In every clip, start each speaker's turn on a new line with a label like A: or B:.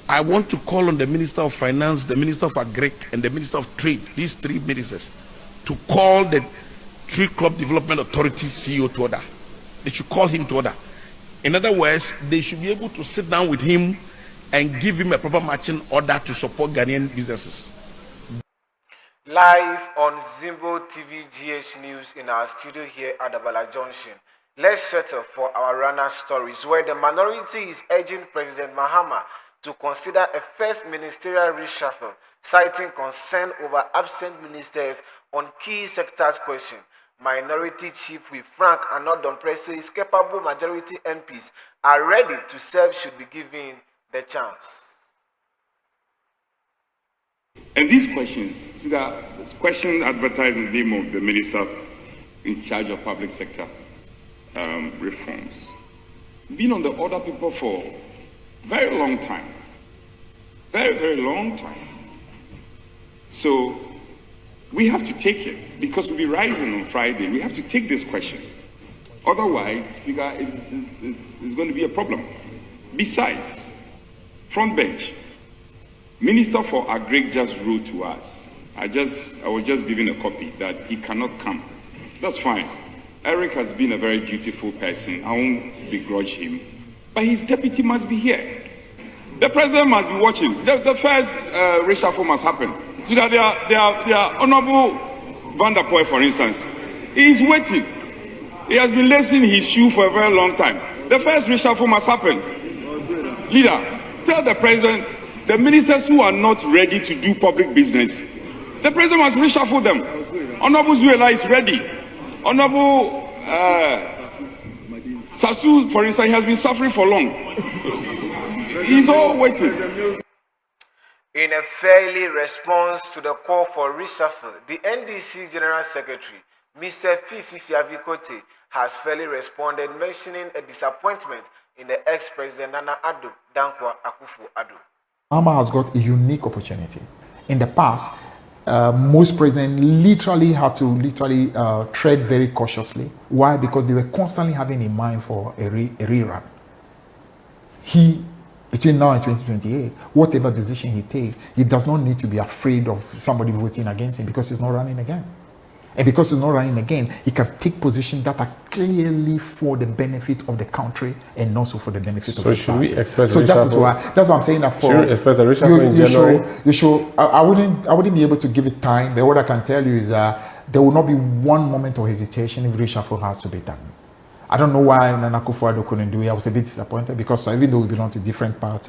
A: I want to call on the Minister of Finance, the Minister of Agric, and the Minister of Trade, these three ministers, to call the Tree Crop Development Authority CEO to order. They should call him to order. In other words, they should be able to sit down with him and give him a proper matching order to support Ghanaian businesses.
B: Live on Zimbo TV GH News in our studio here at Abala Junction. Let's settle for our runner stories, where the minority is urging President Mahama to consider a first ministerial reshuffle, citing concern over absent ministers on key sectors question. Minority Chief Whip Frank Anodon Prez says capable majority MPs are ready to serve should be given the chance.
C: And these questions, this question advertised in the name of the minister in charge of public sector reforms, been on the order people for a very long time. Very, very long time. So we have to take it because we'll be rising on Friday. We have to take this question. Otherwise, it's going to be a problem. Besides, front bench, Minister for Agric just wrote to us. I was just given a copy that he cannot come. That's fine. Eric has been a very dutiful person. I won't begrudge him. But his deputy must be here. The president must be watching. The first reshuffle must happen. So that they are Honorable Van der Poel, for instance. He is waiting. He has been lacing his shoe for a very long time. The first reshuffle must happen. Leader, tell the president, the ministers who are not ready to do public business, the president must reshuffle them. Honorable Zuela is ready. Honorable Sasu, for instance, has been suffering for long. He's all waiting.
B: In a fairly response to the call for reshuffle, the NDC General Secretary, Mr. Fifi Kwetey, has fairly responded, mentioning a disappointment in the ex-president Nana Addo, Dankwa Akufo-Addo.
D: Mahama has got a unique opportunity. In the past, most presidents literally had to tread very cautiously. Why? Because they were constantly having in mind for a rerun. Between now and 2028, whatever decision he takes, he does not need to be afraid of somebody voting against him because he's not running again. And because he's not running again, he can take positions that are clearly for the benefit of the country and also for the benefit of the party. So should we expect a reshuffle? That's why I'm saying that for... Should we expect a reshuffle in January? I wouldn't be able to give it time, but what I can tell you is that there will not be one moment of hesitation if reshuffle has to be done. I don't know why Nana Akufo-Addo couldn't do it. I was a bit disappointed because even though we belong to different parts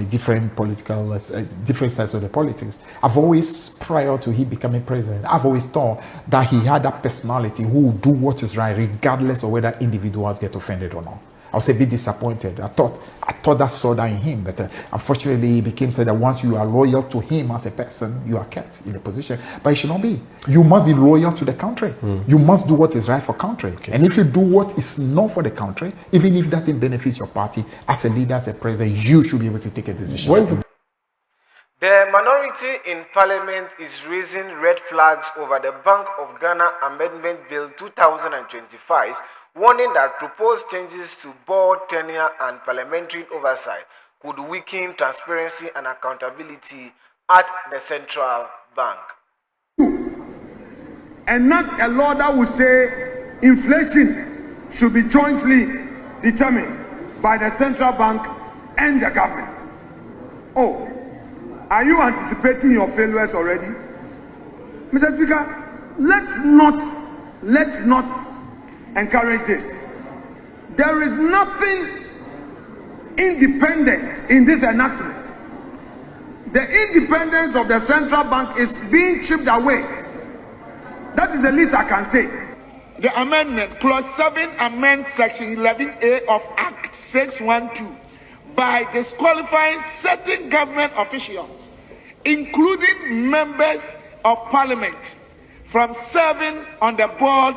D: different political, different sides of the politics, I've always, prior to he becoming president, I've always thought that he had that personality who will do what is right regardless of whether individuals get offended or not. I was a bit disappointed. I thought that saw that in him, but unfortunately it became said that once you are loyal to him as a person, you are kept in a position. But it should not be. You must be loyal to the country. You must do what is right for country. Okay. And if you do what is not for the country, even if that benefits your party, as a leader, as a president, you should be able to take a decision.
B: The minority in parliament is raising red flags over the Bank of Ghana Amendment Bill 2025, warning that proposed changes to board tenure and parliamentary oversight could weaken transparency and accountability at the central bank.
E: And not a law that would say inflation should be jointly determined by the central bank and the government. Oh, are you anticipating your failures already? Mr. Speaker, let's not encourage this. There is nothing independent in this enactment. The independence of the central bank is being chipped away. That is the least I can say.
F: The amendment, Clause 7, amends Section 11A of Act 612 by disqualifying certain government officials, including members of parliament, from serving on the board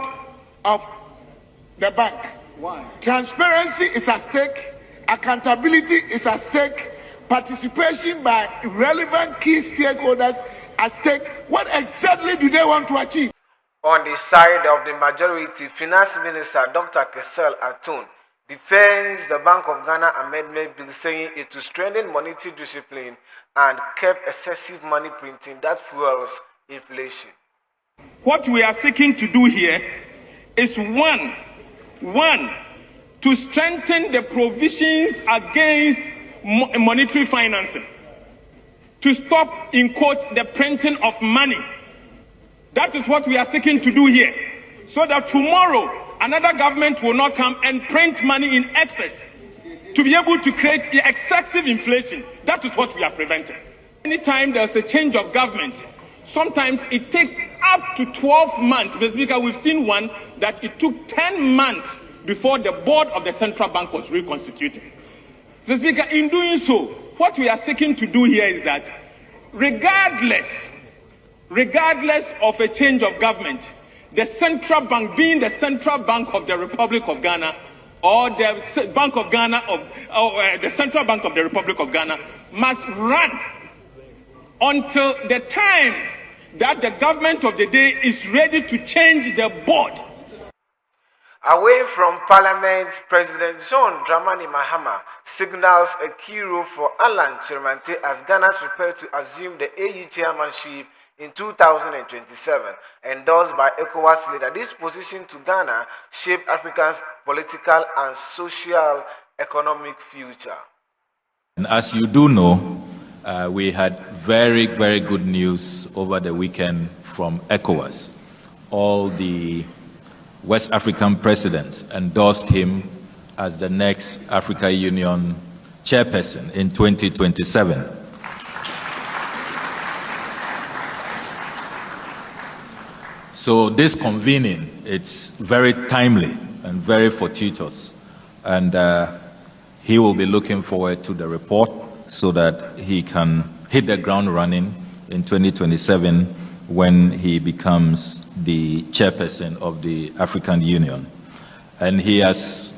F: of the bank. Why? Transparency is at stake, accountability is at stake, participation by relevant key stakeholders at stake. What exactly do they want to achieve?
B: On the side of the majority, Finance Minister Dr. Kesel Atun defends the Bank of Ghana Amendment Bill, saying it will strengthen monetary discipline and curb excessive money printing that fuels inflation.
C: What we are seeking to do here is one, to strengthen the provisions against monetary financing, to stop, in quote, the printing of money. That is what we are seeking to do here, so that tomorrow another government will not come and print money in excess to be able to create excessive inflation. That is what we are preventing. Anytime there's a change of government, sometimes it takes up to 12 months. Mr. Speaker, we've seen one that it took 10 months before the board of the central bank was reconstituted. Mr. Speaker, in doing so, what we are seeking to do here is that regardless of a change of government, the central bank, being the central bank of the Republic of Ghana, or the Bank of Ghana the Central Bank of the Republic of Ghana, must run until the time that the government of the day is ready to change the board.
B: Away from Parliament, President John Dramani Mahama signals a key role for Alan Kyerematen as Ghana's prepare to assume the AU Chairmanship in 2027, endorsed by ECOWAS leader. This position to Ghana shape Africa's political and social economic future.
G: And as you do know, we had very, very good news over the weekend from ECOWAS. All the West African presidents endorsed him as the next Africa Union chairperson in 2027. So this convening, it's very timely and very fortuitous, and he will be looking forward to the report so that he can hit the ground running in 2027 when he becomes the chairperson of the African Union. And he has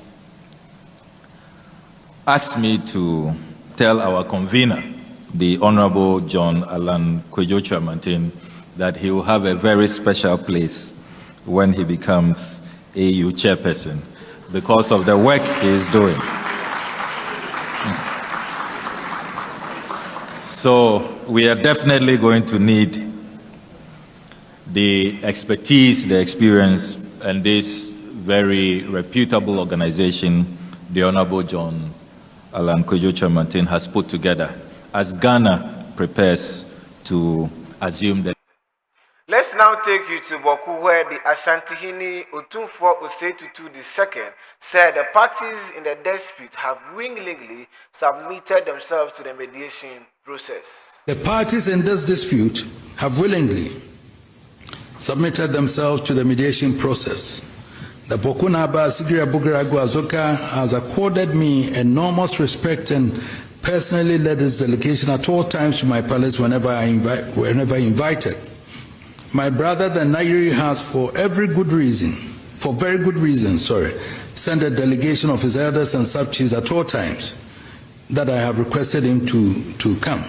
G: asked me to tell our convener, the Honorable John Alan Kyerematen, that he will have a very special place when he becomes AU chairperson because of the work he is doing. So we are definitely going to need the expertise, the experience, and this very reputable organization the Honorable John Alan Kyerematen has put together as Ghana prepares to assume the.
B: Let's now take you to Boku, where the Asantehene Otumfuo Osei-Tutu II said the parties in the dispute have willingly submitted themselves to the mediation process.
H: The parties in this dispute have willingly submitted themselves to the mediation process. The Boku Naba Sigiri Abugaragu Azoka has accorded me enormous respect and personally led this delegation at all times to my palace whenever invited. My brother, the Nairi, has for very good reason, sent a delegation of his elders and sub-chiefs at all times that I have requested him to come.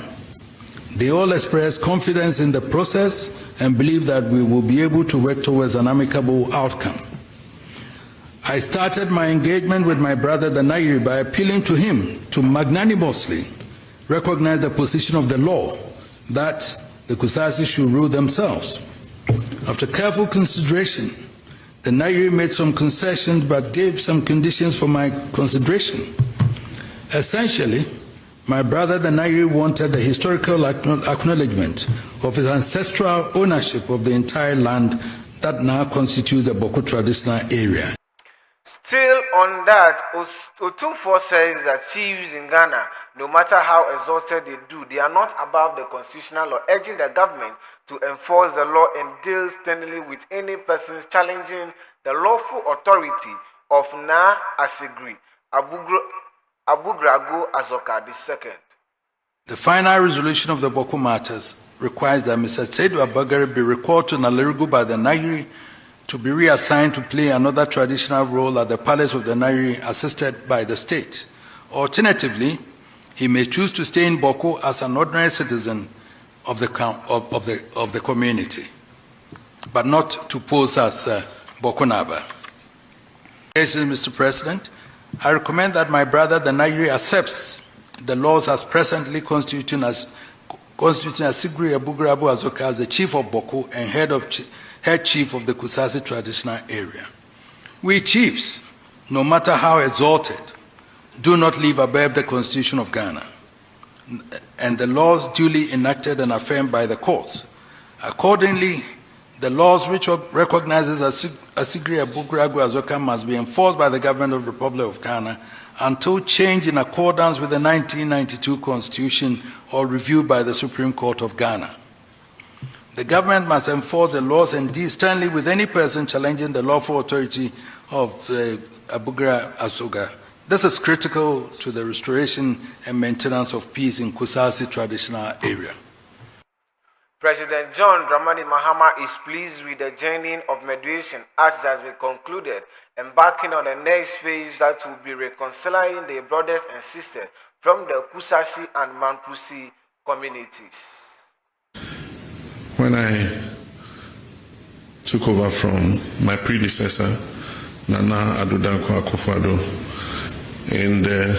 H: They all express confidence in the process and believe that we will be able to work towards an amicable outcome. I started my engagement with my brother, the Nairi, by appealing to him to magnanimously recognize the position of the law that the Kusasi should rule themselves. After careful consideration, the Nairi made some concessions but gave some conditions for my consideration. Essentially, my brother the Nairi wanted the historical acknowledgement of his ancestral ownership of the entire land that now constitutes the Boku traditional area.
B: Still on that, Otumfuo says that chiefs in Ghana, no matter how exhausted they do, they are not above the constitutional law, urging the government to enforce the law and deal sternly with any persons challenging the lawful authority of Na Asegri Abugrago Azoka II.
H: The final resolution of the Boku matters requires that Mr. Saidu Abagari be recalled to Nalerigu by the Nairi to be reassigned to play another traditional role at the palace of the Nairi, assisted by the state. Alternatively, he may choose to stay in Boku as an ordinary citizen of the community, but not to pose as Boku Naba. Mr. President, I recommend that my brother, the Nigeria, accepts the laws as presently constituting Sigri Abugrabu Azoka as the chief of Boku and head chief of the Kusasi traditional area. We chiefs, no matter how exalted, do not live above the Constitution of Ghana and the laws duly enacted and affirmed by the courts. Accordingly, the laws which recognizes Asigri Abugragu Azoka must be enforced by the government of the Republic of Ghana until changed in accordance with the 1992 Constitution or reviewed by the Supreme Court of Ghana. The government must enforce the laws and deal sternly with any person challenging the lawful authority of the Abugra Azoka. This is critical to the restoration and maintenance of peace in Kusasi traditional area.
B: President John Dramani Mahama is pleased with the journey of mediation as it has been concluded, embarking on the next phase that will be reconciling the brothers and sisters from the Kusasi and Mamprusi communities.
A: When I took over from my predecessor, Nana Addo, in the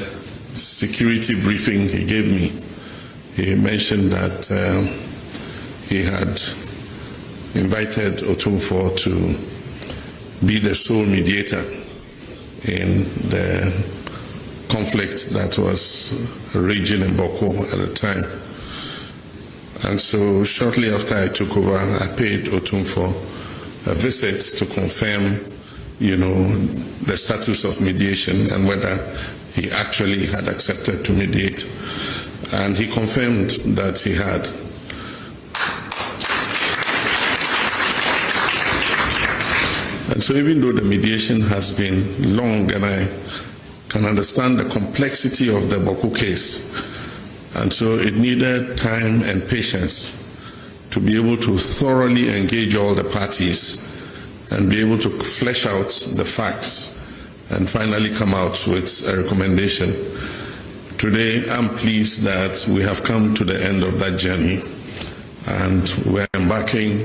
A: security briefing he gave me, he mentioned that he had invited Otumfo to be the sole mediator in the conflict that was raging in Boku at the time. And so shortly after I took over, I paid Otumfo a visit to confirm, the status of mediation and whether he actually had accepted to mediate. And he confirmed that he had. And so even though the mediation has been long, and I can understand the complexity of the Boku case, and so it needed time and patience to be able to thoroughly engage all the parties and be able to flesh out the facts and finally come out with a recommendation. Today, I'm pleased that we have come to the end of that journey and we're embarking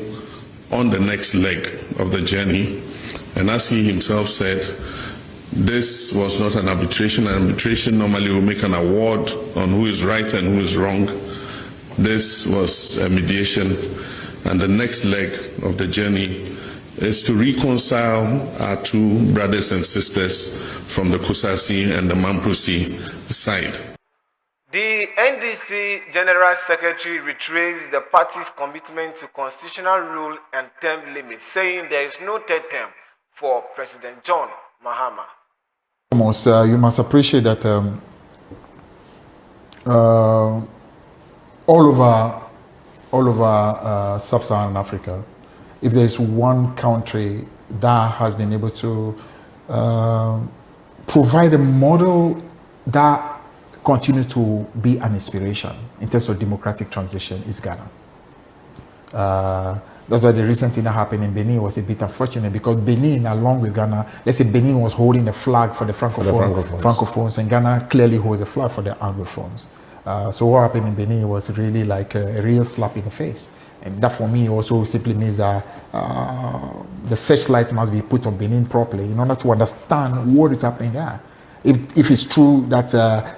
A: on the next leg of the journey. And as he himself said, this was not an arbitration. An arbitration normally will make an award on who is right and who is wrong. This was a mediation, and the next leg of the journey is to reconcile our two brothers and sisters from the Kusasi and the Mamprusi side.
B: The NDC General Secretary reiterates the party's commitment to constitutional rule and term limits, saying there is no third term for President John Mahama.
D: You must appreciate that all over sub-Saharan Africa, if there is one country that has been able to provide a model that continues to be an inspiration in terms of democratic transition, is Ghana. That's why the recent thing that happened in Benin was a bit unfortunate, because Benin, along with Ghana, let's say Benin was holding the flag for the Francophones, and Ghana clearly holds the flag for the Anglophones. So what happened in Benin was really like a real slap in the face. And that for me also simply means that the searchlight must be put on Benin properly in order to understand what is happening there. If it's true that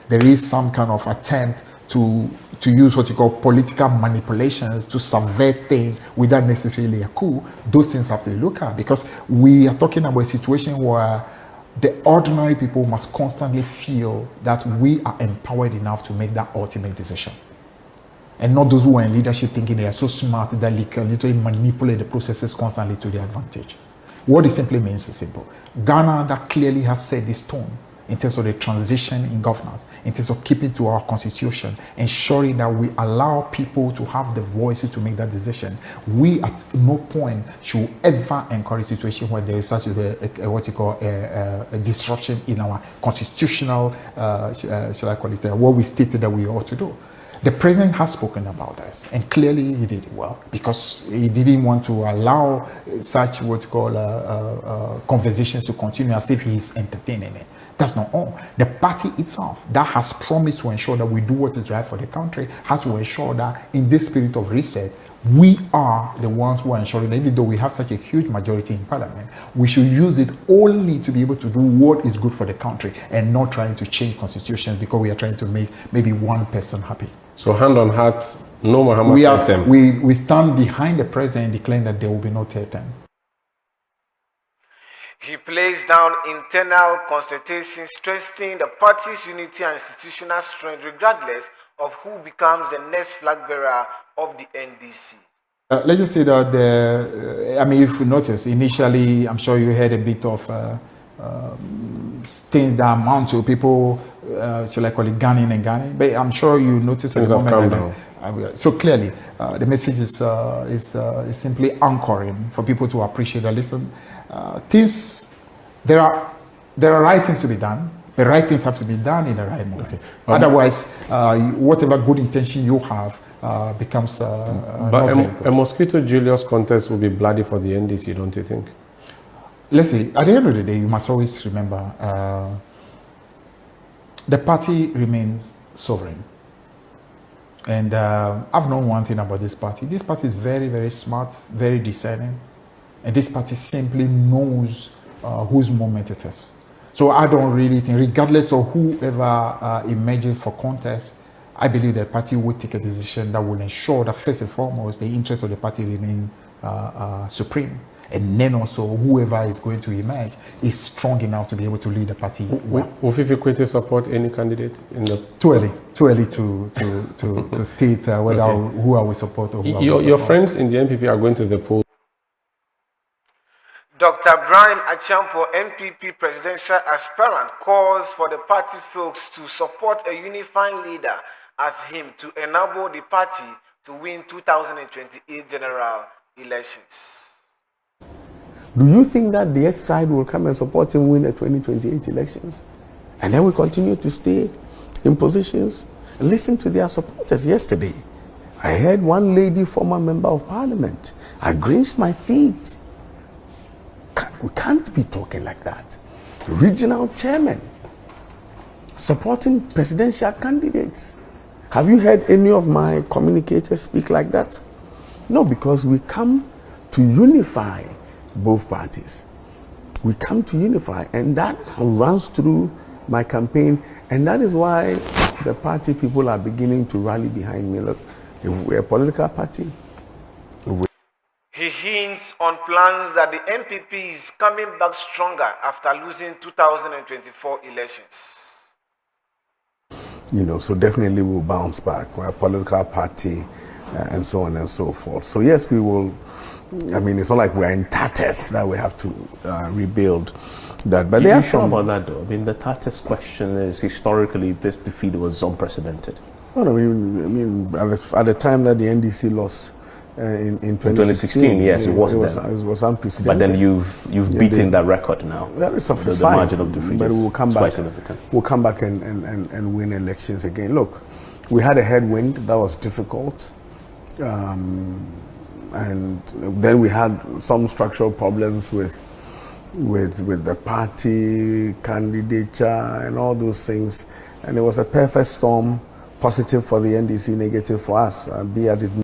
D: there is some kind of attempt to use what you call political manipulations to subvert things without necessarily a coup, those things have to be looked at, because we are talking about a situation where the ordinary people must constantly feel that we are empowered enough to make that ultimate decision. And not those who are in leadership thinking they are so smart that they can literally manipulate the processes constantly to their advantage. What it simply means is simple. Ghana that clearly has set this tone in terms of the transition in governance, in terms of keeping to our constitution, ensuring that we allow people to have the voices to make that decision. We at no point should ever encourage a situation where there is such a disruption in our constitutional, shall I call it, what we stated that we ought to do. The president has spoken about this, and clearly he did it well, because he didn't want to allow such what you call conversations to continue as if he's entertaining it. That's not all. The party itself that has promised to ensure that we do what is right for the country has to ensure that in this spirit of reset, we are the ones who are ensuring that even though we have such a huge majority in parliament, we should use it only to be able to do what is good for the country and not trying to change constitutions because we are trying to make maybe one person happy.
I: So hand on heart, no Mahama third term.
D: We stand behind the president declaring that there will be no third term.
B: He plays down internal consultation, stressing the party's unity and institutional strength regardless of who becomes the next flag bearer of the NDC.
D: Let's just say that, if you notice, initially, I'm sure you had a bit of things that amount to people, shall I call it gunning and gunning, but I'm sure you notice at the moment that so clearly, the message is simply anchoring for people to appreciate that, listen, there are right things to be done. The right things have to be done in the right moment. Okay. Otherwise, whatever good intention you have becomes
I: but a Mosquito Julius contest will be bloody for the NDC, don't you think?
D: Let's see, at the end of the day, you must always remember the party remains sovereign. And I've known one thing about this party. This party is very, very smart, very discerning. And this party simply knows whose moment it is. So I don't really think, regardless of whoever emerges for contest, I believe the party will take a decision that will ensure that first and foremost, the interests of the party remain supreme. And then also, whoever is going to emerge is strong enough to be able to lead the party.
I: Will Fifi Kwetey support any candidate in the?
D: Too early to state whether who I will support or who I will support.
I: Your friends in the NPP are going to the polls.
B: Dr. Bray Achempong, NPP Presidential Aspirant, calls for the party folks to support a unifying leader as him to enable the party to win 2028 general elections.
J: Do you think that the S side will come and support him win the 2028 elections? And then we continue to stay in positions. Listen to their supporters yesterday. I heard one lady, former member of parliament, I grinched my feet. We can't be talking like that. Regional chairman supporting presidential candidates. Have you heard any of my communicators speak like that? No, because we come to unify both parties. We come to unify, and that runs through my campaign, and that is why the party people are beginning to rally behind me. Look, if we're a political party,
B: he hints on plans that the NPP is coming back stronger after losing 2024 elections.
J: So definitely we'll bounce back. We're a political party and so on and so forth. So yes, we will. It's not like we're in tatters that we have to rebuild that. But
K: Are you sure about that, though? The tatters question is historically this defeat was unprecedented.
J: Well, at the time that the NDC lost in 2016,
K: yes, it was
J: unprecedented.
K: But then you've beaten that record now.
J: The
K: margin of defeat
J: but we'll come back.
K: Quite significant.
J: We'll come back and win elections again. Look, we had a headwind that was difficult. And then we had some structural problems with the party candidature and all those things. And it was a perfect storm, positive for the NDC, negative for us.
B: The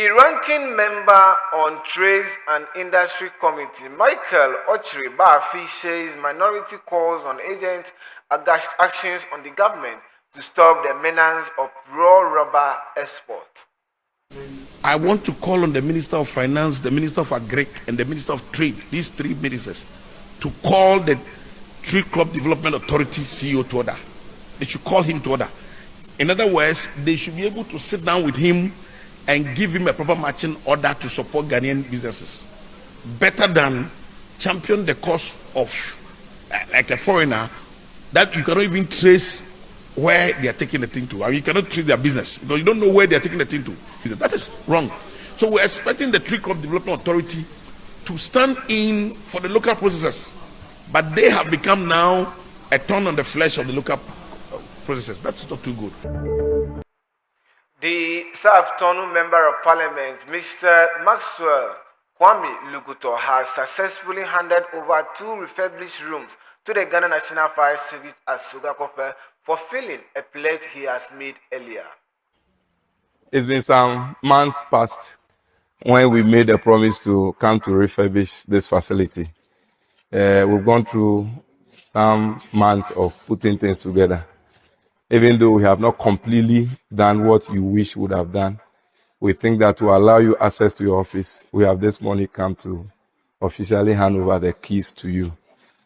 B: ranking member on Trade and Industry Committee, Michael Ochre-Bafi, says minority calls on agent actions on the government to stop the menace of raw rubber export.
A: I want to call on the Minister of Finance, the Minister of Agric, and the Minister of Trade, these three ministers, to call the Tree Crop Development Authority CEO to order. They should call him to order. In other words, they should be able to sit down with him and give him a proper matching order to support Ghanaian businesses. Better than champion the cause of, like a foreigner, that you cannot even trace where they are taking the thing to. You cannot treat their business because you don't know where they are taking the thing to. That is wrong. So we're expecting the Tree Crop Development Authority to stand in for the local processors, but they have become now a thorn on the flesh of the local processors. That's not too good.
B: The South Tongu Member of Parliament, Mr. Maxwell Kwame Lukutor, has successfully handed over 2 refurbished rooms to the Ghana National Fire Service at Sogakofe for filling a pledge he has made earlier.
L: It's been some months past when we made a promise to come to refurbish this facility. We've gone through some months of putting things together. Even though we have not completely done what you wish would have done, we think that to allow you access to your office, we have this morning come to officially hand over the keys to you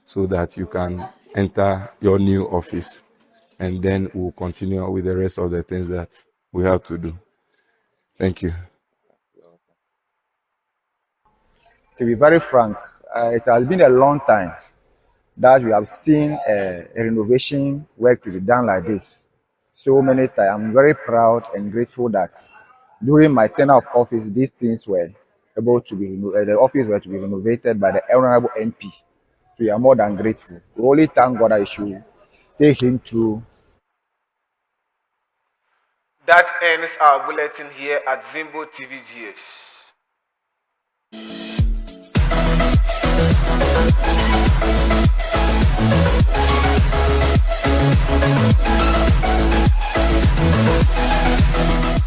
L: so that you can enter your new office. And then we'll continue with the rest of the things that we have to do. Thank you.
M: To be very frank, it has been a long time that we have seen a renovation work to be done like this. So many times. I'm very proud and grateful that during my tenure of office, these things were able to be, the office were to be renovated by the Honorable MP. So we are more than grateful. We only thank God I should take him through.
B: That ends our bulletin here at Zimbo TVGS.